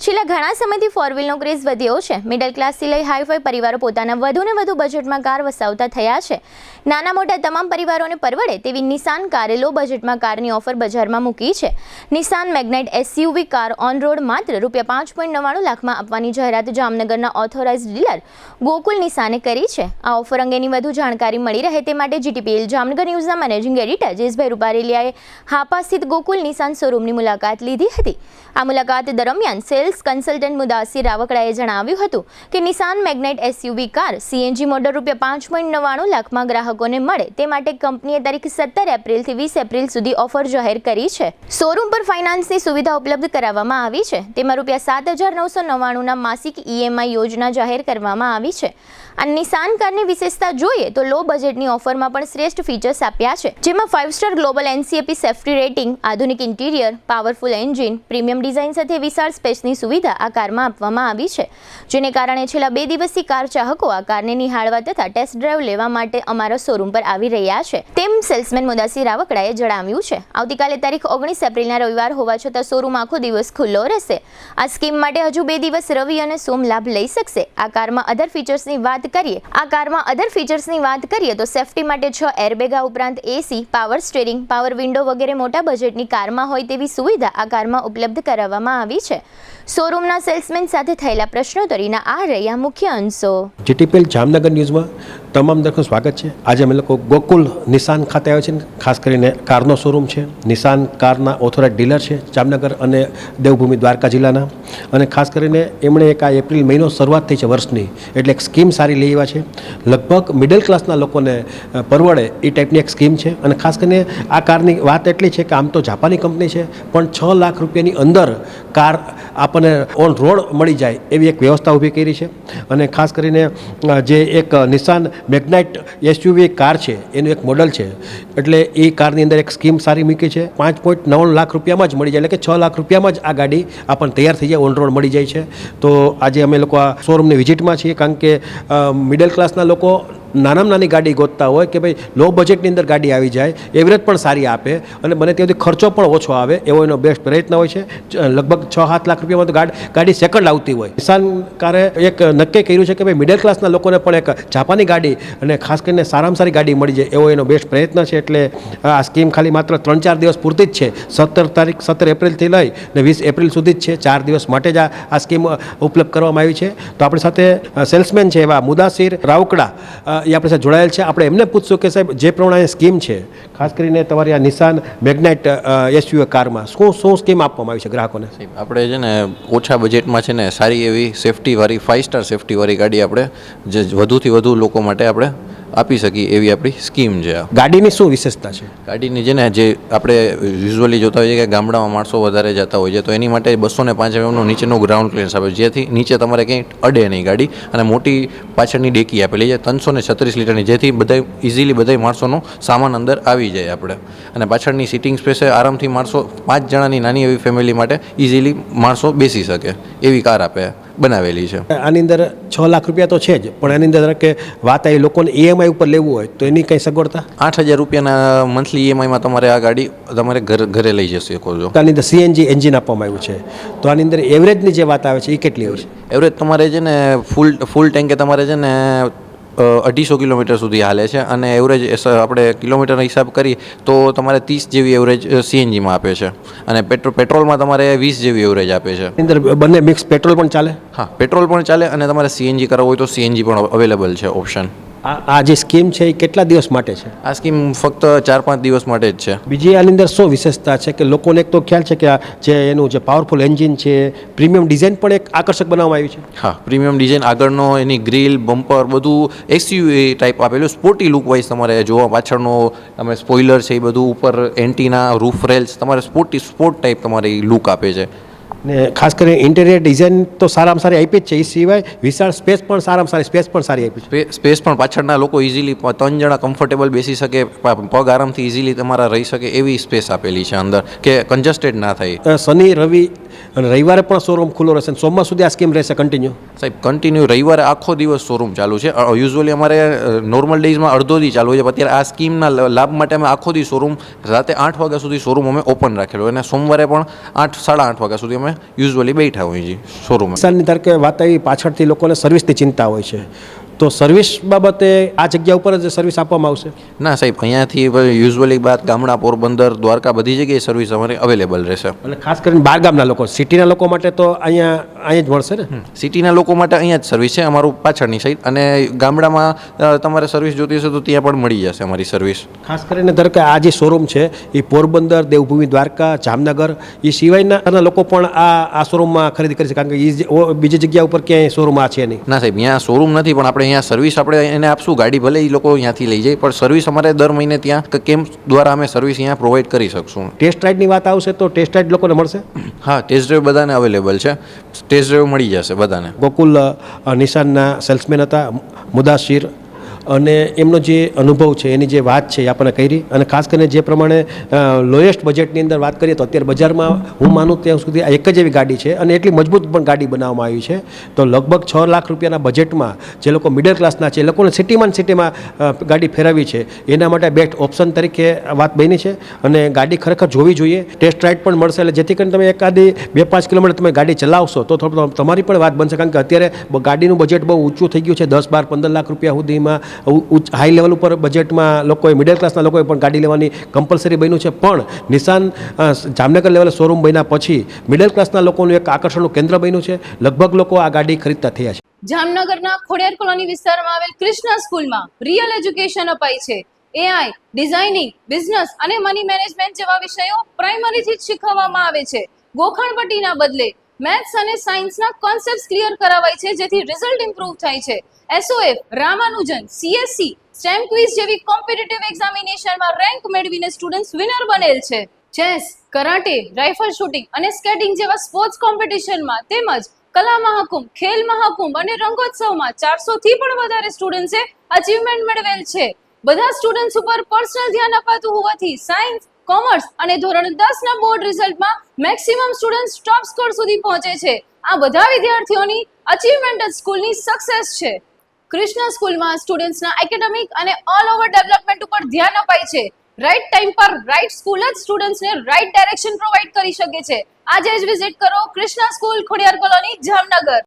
છેલ્લા ઘણા સમયથી ફોર વ્હીલનો ક્રેઝ વધ્યો છે। મિડલ ક્લાસથી લઈ હાઈફાઈ પરિવારો પોતાના વધુને વધુ બજેટમાં કાર વસાવતા થયા છે। નાના મોટા તમામ પરિવારોને પરવડે તેવી નિસાન કારે લો બજેટમાં કારની ઓફર બજારમાં મૂકી છે। નિસાન મેગ્નાઇટ એસયુવી કાર ઓન રોડ માત્ર ₹5.99 લાખમાં આપવાની જાહેરાત જામનગરના ઓથોરાઇઝ્ડ ડીલર ગોકુલ નિસાને કરી છે। આ ઓફર અંગેની વધુ જાણકારી મળી રહે તે માટે જીટીપીએલ જામનગર ન્યૂઝના મેનેજિંગ એડિટર જયેશભાઈ રૂપારેલિયાએ હાપા સ્થિત ગોકુલ નિસાન શોરૂમની મુલાકાત લીધી હતી। આ મુલાકાત દરમિયાન સેલ્સ કન્સલ્ટન્ટ મુદાસિર રાવકડાએ જણાવ્યું હતું કે નિસાન મેગ્નાઇટ એસયુવી કાર સીએનજી મોડલ ₹5.99 લાખમાં ગ્રાહકોને મળે તે માટે કંપનીએ તારીખ 17 એપ્રિલથી 20 એપ્રિલ સુધી ઓફર જાહેર કરી છે। શોરૂમ પર ફાઇનાન્સની સુવિધા ઉપલબ્ધ કરાવવામાં આવી છે। તેમાં ₹7,999ના માસિક ઈએમઆઈ યોજના જાહેર કરવામાં આવી છે। આ નિસાન કારની વિશેષતા જોઈએ તો લો બજેટની ઓફરમાં પણ શ્રેષ્ઠ ફીચર્સ આપ્યા છે, જેમાં 5 સ્ટાર ગ્લોબલ એનસીએપી સેફ્ટી રેટિંગ, આધુનિક interior, powerful engine, premium design સાથે વિશાળ સ્પેસની સુવિધા આ કારમાં આપવામાં આવી છે, જેને કારણે છેલ્લા 2 દિવસથી કાર ચાહકો આ કારને નિહાળવા તથા ટેસ્ટ ડ્રાઈવ લેવા માટે અમારા શોરૂમ પર આવી રહ્યા છે, તેમ સેલ્સમેન મુદાસિર રાવકડાએ જણાવ્યું છે। આવતીકાલે તારીખ 19 એપ્રિલના રવિવાર હોવા છતાં શોરૂમ આખો દિવસ ખુલ્લો રહેશે। આ સ્કીમ માટે હજુ 2 દિવસ રવિ અને સોમ લાભ લઈ શકશે। આ કારમાં અધર ફીચર્સની વાત કરીએ તો સેફ્ટી માટે 6 એરબેગ ઉપરાંત એસી, પાવર સ્ટીરિંગ, પાવર વિન્ડો વગેરે મોટા બજેટની કારમાં હોય તેવી સુવિધા આ કારમાં ઉપલબ્ધ કરાવવામાં આવી છે। શોરૂમના સેલ્સમેન સાથે થયેલા પ્રશ્નોત્તરીના આ રહ્યા મુખ્ય અંશો। જીટીપીએલ જામનગર ન્યૂઝમાં તમામ દર્શકોનું સ્વાગત છે। આજે અમે લોકો ગોકુલ નિસાન ખાતે આવ્યા છે। ખાસ કરીને કારનો શોરૂમ છે। નિસાન કારના ઓથોરાઇઝ્ડ ડીલર છે જામનગર અને દેવભૂમિ દ્વારકા જિલ્લાના। અને ખાસ કરીને એમણે એક આ એપ્રિલ મહિનો શરૂઆત થઈ છે વર્ષની, એટલે એક સ્કીમ સારી લઈ આવ્યા છે। લગભગ મિડલ ક્લાસના લોકોને પરવડે એ ટાઈપની એક સ્કીમ છે। અને ખાસ કરીને આ કારની વાત એટલી છે કે આમ તો જાપાની કંપની છે, પણ 6 લાખ રૂપિયાની અંદર કાર આપણને ઓન રોડ મળી જાય એવી એક વ્યવસ્થા ઊભી કરી છે। અને ખાસ કરીને જે એક નિસાન મેગ્નાઇટ એસયુવી કાર છે એનું એક મોડલ છે, એટલે એ કારની અંદર એક સ્કીમ સારી મૂકી છે। 5.99 લાખ રૂપિયામાં જ મળી જાય, એટલે કે 6 લાખ રૂપિયામાં જ આ ગાડી આપણને તૈયાર થઈ જાય, ઓન રોડ મળી જાય છે। તો આજે અમે લોકો આ શોરૂમની વિઝિટમાં છીએ, કારણ કે મિડલ ક્લાસના લોકો નાનામાં નાની ગાડી ગોતતા હોય કે ભાઈ લો બજેટની અંદર ગાડી આવી જાય, એવરેજ પણ સારી આપે અને બને ત્યાંથી ખર્ચો પણ ઓછો આવે એવો એનો બેસ્ટ પ્રયત્ન હોય છે। લગભગ 6-7 લાખ રૂપિયામાં તો ગાડી સેકન્ડ આવતી હોય। નિસાન કારે એક નક્કી કર્યું છે કે ભાઈ મિડલ ક્લાસના લોકોને પણ એક જાપાની ગાડી અને ખાસ કરીને સારામાં સારી ગાડી મળી જાય એવો એનો બેસ્ટ પ્રયત્ન છે। એટલે આ સ્કીમ ખાલી માત્ર 3-4 દિવસ પૂરતી જ છે। 17 એપ્રિલથી લઈ ને 20 એપ્રિલ સુધી જ છે, 4 દિવસ માટે જ આ સ્કીમ ઉપલબ્ધ કરવામાં આવી છે। તો આપણી સાથે સેલ્સમેન છે એવા મુદાસિર રાવકડા એ આપણી સાથે જોડાયેલ છે। આપણે એમને પૂછશું કે સાહેબ જે પ્રમાણે સ્કીમ છે, ખાસ કરીને તમારી આ નિસાન મેગ્નાઇટ એસયુવી કારમાં શું સ્કીમ આપવામાં આવી છે ગ્રાહકોને? આપણે છે ને ઓછા બજેટમાં છે ને સારી એવી સેફ્ટીવાળી 5 સ્ટાર સેફ્ટીવાળી ગાડી આપણે જે વધુથી વધુ લોકો માટે આપણે આપી શકીએ એવી આપણી સ્કીમ છે। ગાડીની શું વિશેષતા છે? ગાડીની છે ને જે આપણે યુઝ્યુઅલી જોતા હોઈએ કે ગામડામાં માણસો વધારે જતા હોય છે, તો એની માટે 205 mm નીચેનું ગ્રાઉન્ડ ક્લિયરન્સ આપે, જેથી નીચે તમારે કંઈ અડે નહીં ગાડી, અને મોટી પાછળની ડેકી આપેલી છે 336 લીટરની, જેથી બધા માણસોનો સામાન અંદર આવી જાય આપણે। અને પાછળની સિટિંગ સ્પેસ આરામથી માણસો 5 જણાની નાની એવી ફેમિલી માટે ઇઝીલી માણસો બેસી શકે એવી કાર બનાવેલી છે। આની અંદર 6 લાખ રૂપિયા તો છે જ, પણ એની અંદર કે વાત આવી લોકોને ઈએમઆઈ ઉપર લેવું હોય તો એની કંઈ સગવડતા? 8,000 રૂપિયાના મંથલી ઈએમઆઈમાં તમારે આ ગાડી તમારે ઘરે લઈ જઈ શકો છો। આની અંદર સીએનજી એન્જિન આપવામાં આવ્યું છે, તો આની અંદર એવરેજની જે વાત આવે છે એ કેટલી હોય છે? એવરેજ તમારે છે ને ફૂલ ટેન્કે તમારે છે ને 250 કિલોમીટર સુધી હાલે છે, અને એવરેજ આપણે કિલોમીટરનો હિસાબ કરીએ તો તમારે 30 જેવી એવરેજ સીએનજીમાં આપે છે, અને પેટ્રોલમાં તમારે 20 જેવી એવરેજ આપે છે। અંદર બંને મિક્સ પેટ્રોલ પણ ચાલે? હા, પેટ્રોલ પણ ચાલે, અને તમારે સીએનજી કરાવવું હોય તો સીએનજી પણ અવેલેબલ છે ઓપ્શન। આ જે સ્કીમ છે એ કેટલા દિવસ માટે છે? આ સ્કીમ ફક્ત 4-5 દિવસ માટે જ છે। બીજી આની અંદર શું વિશેષતા છે કે લોકોને એક તો ખ્યાલ છે કે આ જે એનું જે પાવરફુલ એન્જિન છે, પ્રીમિયમ ડિઝાઇન પણ એક આકર્ષક બનાવવામાં આવી છે? હા, પ્રીમિયમ ડિઝાઇન, આગળનો એની ગ્રીલ, બમ્પર બધું એસયુવી ટાઈપ આપેલું, સ્પોર્ટી લુક વાઇઝ તમારે જોવા, પાછળનો તમે સ્પોઇલર છે એ બધું, ઉપર એન્ટીના, રૂફ રેલ્સ, તમારે સ્પોર્ટ ટાઈપ તમારી લુક આપે છે। ને ખાસ કરીને ઇન્ટિરિયર ડિઝાઇન તો સારામાં સારી આપી જ છે, એ સિવાય વિશાળ સ્પેસ પણ સારામાં સારી સ્પેસ પણ સારી આપી છે। સ્પેસ પણ પાછળના લોકો ઇઝીલી 3 જણા કમ્ફર્ટેબલ બેસી શકે, પગ આરામથી ઇઝીલી તમારા રહી શકે એવી સ્પેસ આપેલી છે અંદર, કે કન્જસ્ટેડ ના થાય। શનિ રવિ અને રવિવારે પણ શોરૂમ ખુલ્લો રહેશે અને સોમવાર સુધી આ સ્કીમ રહેશે કન્ટિન્યુ? સાહેબ કન્ટિન્યુ રવિવારે આખો દિવસ શોરૂમ ચાલુ છે. યુઝ્યુઅલી અમારે નોર્મલ ડેઝમાં અડધો દી ચાલુ હોય છે, પણ અત્યારે આ સ્કીમના લાભ માટે અમે આખો દી શોરૂમ રાતે 8 વાગ્યા સુધી શોરૂમ અમે ઓપન રાખેલો અને સોમવારે પણ 8 સાડા 8 વાગ્યા સુધી અમે યુઝ્યુઅલી બેઠા હોઈએ છીએ શોરૂમમાં. નિશાનની તારીખે વાત આવી, પાછળથી લોકોને સર્વિસની ચિંતા હોય છે, તો સર્વિસ બાબતે આ જગ્યા ઉપર જ સર્વિસ આપવામાં આવશે? ના સાહેબ, અહીંયાથી યુઝ્યુઅલી બાદ ગામડા, પોરબંદર, દ્વારકા બધી જગ્યાએ સર્વિસ અમારી અવેલેબલ રહેશે. એટલે ખાસ કરીને બહાર ગામના લોકો, સિટીના લોકો માટે તો અહીંયા જ મળશે ને? સિટીના લોકો માટે અહીંયા જ સર્વિસ છે અમારું પાછળની સાઈડ, અને ગામડામાં તમારે સર્વિસ જોતી હશે તો ત્યાં પણ મળી જશે અમારી સર્વિસ. ખાસ કરીને ધારો કે આ જે શોરૂમ છે એ પોરબંદર, દેવભૂમિ, દ્વારકા, જામનગર એ સિવાયના લોકો પણ આ શોરૂમમાં ખરીદી કરી છે, કારણ કે બીજી જગ્યા ઉપર ક્યાંય શોરૂમ આ છે નહીં? ના સાહેબ, અહીંયા શોરૂમ નથી, પણ આપણે અહીંયા સર્વિસ આપણે એને આપશું. ગાડી ભલે એ લોકો અહીંયાથી લઈ જાય, પણ સર્વિસ અમારે દર મહિને ત્યાં કેમ્પ દ્વારા અમે સર્વિસ અહીંયા પ્રોવાઈડ કરી શકશું. ટેસ્ટ રાઇડની વાત આવશે તો ટેસ્ટ રાઇડ લોકોને મળશે? હા, ટેસ્ટ ડ્રાઈવ બધાને અવેલેબલ છે, ટેસ્ટ ડ્રાઈવ મળી જશે બધાને. ગોકુલ નિશાનના સેલ્સમેન હતા મુદાશિર, અને એમનો જે અનુભવ છે એની જે વાત છે એ આપણને કરી, અને ખાસ કરીને જે પ્રમાણે લોએસ્ટ બજેટની અંદર વાત કરીએ તો અત્યારે બજારમાં હું માનું ત્યાં સુધી આ એક જ એવી ગાડી છે, અને એટલી મજબૂત પણ ગાડી બનાવવામાં આવી છે. તો લગભગ 6 લાખ રૂપિયાના બજેટમાં જે લોકો મિડલ ક્લાસના છે એ લોકોને સિટીમાં ગાડી ફેરવવી છે, એના માટે બેસ્ટ ઓપ્શન તરીકે વાત બની છે. અને ગાડી ખરેખર જોવી જોઈએ. ટેસ્ટ રાઇડ પણ મળશે, એટલે જેથી કરીને તમે એકાદી 2-5 કિલોમીટર તમે ગાડી ચલાવશો તો થોડું તમારી પણ વાત બનશે, કારણ કે અત્યારે ગાડીનું બજેટ બહુ ઊંચું થઈ ગયું છે. 10-12-15 લાખ રૂપિયા સુધીમાં હાઈ લેવલ ઉપર બજેટમાં લોકોએ, મિડલ ક્લાસના લોકોએ પણ ગાડી લેવાની કમ્પલસરી બન્યું છે. પણ નિશાન જામનગર લેવલે શોરૂમ બન્યા પછી મિડલ ક્લાસના લોકોનું એક આકર્ષણનું કેન્દ્ર બન્યું છે. લગભગ લોકો આ ગાડી ખરીદતા થયા છે. જામનગરના ખોડિયાર કોલોની વિસ્તારમાં આવેલ કૃષ્ણા સ્કૂલમાં રિયલ એજ્યુકેશન અપાય છે. એઆઈ, ડિઝાઇનિંગ, બિઝનેસ અને મની મેનેજમેન્ટ જેવા વિષયો પ્રાઇમરીથી જ શીખવવામાં આવે છે. ગોખણપટ્ટીના બદલે મેથ્સ અને સાયન્સના કોન્સેપ્ટ્સ ક્લિયર કરાવાય છે, જેથી રિઝલ્ટ ઇમ્પ્રૂવ થાય છે. SOF, Ramanujan, CSC, stem quiz જેવી કોમ્પિટિટિવ એક્ઝામિનેશનમાં રેન્ક મેળવીને સ્ટુડન્ટ્સ વિનર બનેલ છે. ચેસ, કરાટે, રાઇફલ શૂટિંગ અને સ્કેટિંગ જેવા સ્પોર્ટ્સ કોમ્પિટિશનમાં તેમજ કલા મહાકુંભ, ખેલ મહાકુંભ અને રંગોત્સવમાં 400 થી પણ વધારે સ્ટુડન્ટ્સે અચીવમેન્ટ મેળવેલ છે. બધા સ્ટુડન્ટ્સ ઉપર પર્સનલ ધ્યાન અપાતું હોવાથી સાયન્સ, કોમર્સ અને ધોરણ 10 ના બોર્ડ રિઝલ્ટમાં મેક્સિમમ સ્ટુડન્ટ્સ ટોપ સ્કોર સુધી પહોંચે છે. આ બધા વિદ્યાર્થીઓની અચીવમેન્ટ જ સ્કૂલની સક્સેસ છે. કૃષ્ણા સ્કૂલમાં સ્ટુડન્ટ્સના એકેડેમિક અને ઓલ ઓવર ડેવલપમેન્ટ ઉપર ધ્યાન અપાય છે. રાઇટ ટાઈમ પર રાઇટ સ્કૂલ જ સ્ટુડન્ટ્સને રાઇટ ડાયરેક્શન પ્રોવાઈડ કરી શકે છે. આજે જ વિઝિટ કરો કૃષ્ણા સ્કૂલ, ખોડિયાર કોલોની, જામનગર.